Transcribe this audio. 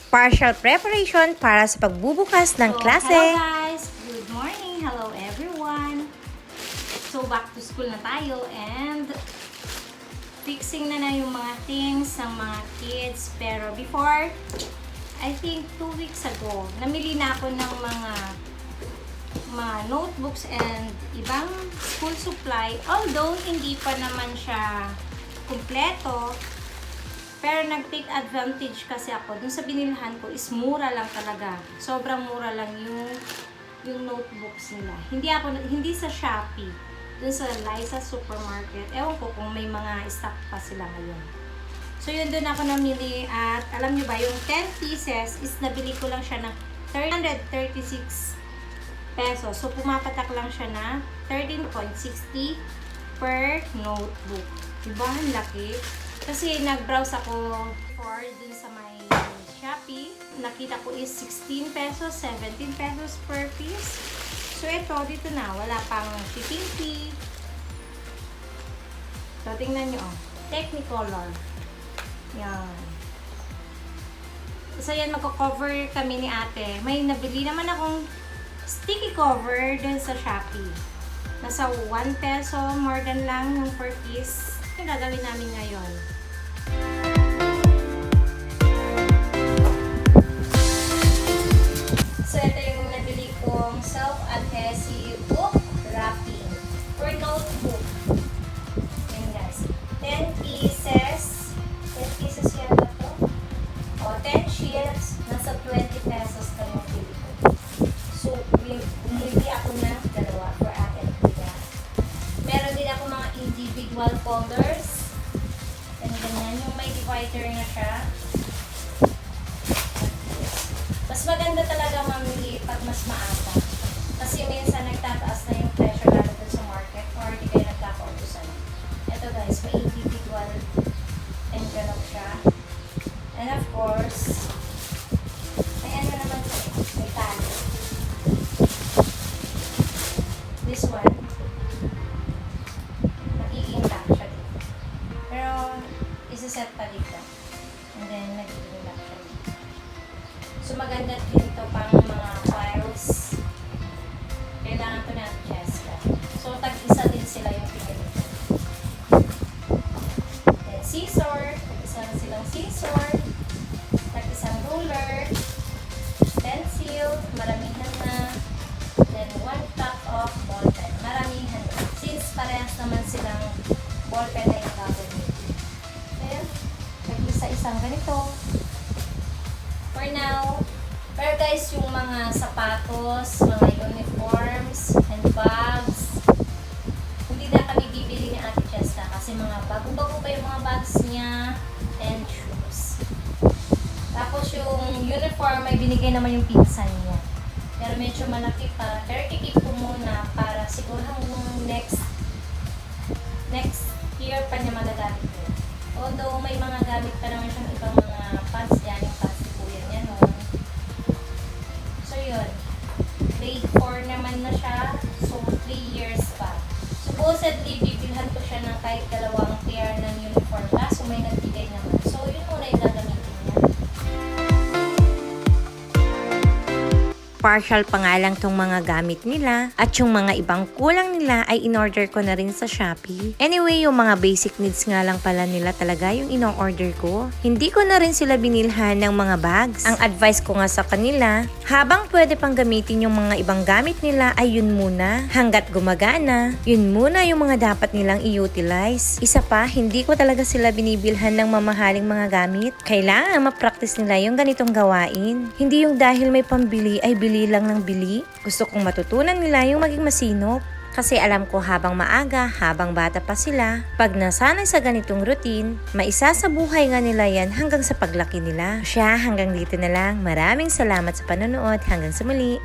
Partial preparation para sa pagbubukas ng klase. Hello guys! Good morning! Hello everyone! So back to school na tayo and fixing na yung mga things ng mga kids. Pero before, I think 2 weeks ago, namili na ako ng mga notebooks and ibang school supply. Although hindi pa naman siya kumpleto, pero nag-take advantage kasi ako. Dun sa binilhan ko is mura lang talaga. Sobrang mura lang yung notebooks nila. Hindi sa Shopee. Dun sa Liza Supermarket. Ewan ko kung may mga stock pa sila ngayon. So yun, dun ako namili. At alam nyo ba, yung 10 pieces is nabili ko lang siya ng 336 pesos. So pumapatak lang siya na 13.60 per notebook. Diba? Ang laki. Kasi nag-browse ako for dun sa may Shopee. Nakita ko is 16 pesos, 17 pesos per piece. So ito, dito na. Wala pang shipping fee. So tingnan nyo. Technicolor. Yan. So yan, magko-cover kami ni ate. May nabili naman akong sticky cover dun sa Shopee. Nasa 1 peso, more than lang yung per piece. Yung gagawin namin ngayon. So, ito yung nabili kong self-adhesive book wrapping for notebook. Yan guys. 10 pieces. 10 pieces yata to. O, 10 sheets. Nasa 20 pesos ka yung bili ko. So, bumili ako ng dalawa for akin. Meron din ako mga individual folders. And ganyan, yung may divider na siya. Mas maganda talaga mamili pag mas maaga. Kasi minsan nagtataas na yung presyo lalo dun sa market or di kayo nagkakautusan. Ito guys, may individual envelope siya. And of course, may ano naman siya, may tali. This one, nagiging lock siya dito. Pero, isa-set pa dito. And then, nagiging lock siya dito. So, maganda din ito pang mga files. Kailangan ito natin, Jessica. So, tag-isa din sila yung pinili ko. Then, scissor. Tag-isa na silang scissor. Tag-isang ruler. Pencil. Maramihan na. Then, 1 pack of ballpen. Maramihan na. Since parehas naman silang ballpen na yung gagawin. Then, tag-isa-isang ganito. For now. Pero guys, yung mga sapatos, mga uniforms, and bags, hindi na kami bibili ni Ate Chesta kasi mga bago-bago pa yung mga bags niya and shoes. Tapos yung uniform, may binigay naman yung pinsan niya. Pero medyo malaki pa. Pero ikip ko muna para siguro hanggang next year pa niya magagamit yun. Although may mga gamit pa naman siyang ibang mga pants yan, yung pants ni Kuya niya noon. So yun, grade 4 naman na siya, so 3 years pa. Supposedly, bibilhan ko siya ng kahit 2 pair ng uniform kaso may nagbigay naman. So yun muna yung gagamitin niya. Partial pa nga lang tong mga gamit nila at yung mga ibang kulang nila ay in-order ko na rin sa Shopee. Anyway, yung mga basic needs nga lang pala nila talaga yung in-order ko. Hindi ko na rin sila binilhan ng mga bags. Ang advice ko nga sa kanila, habang pwede pang gamitin yung mga ibang gamit nila ay yun muna. Hanggat gumagana, yun muna yung mga dapat nilang i-utilize. Isa pa, hindi ko talaga sila binibilhan ng mamahaling mga gamit. Kailangan ma-practice nila yung ganitong gawain. Hindi yung dahil may pambili ay bili lang ng bili. Gusto kong matutunan nila yung maging masinop. Kasi alam ko habang maaga, habang bata pa sila, pag nasanay sa ganitong routine, maisasabuhay nga nila yan hanggang sa paglaki nila. Siya, hanggang dito na lang. Maraming salamat sa panonood. Hanggang sa muli.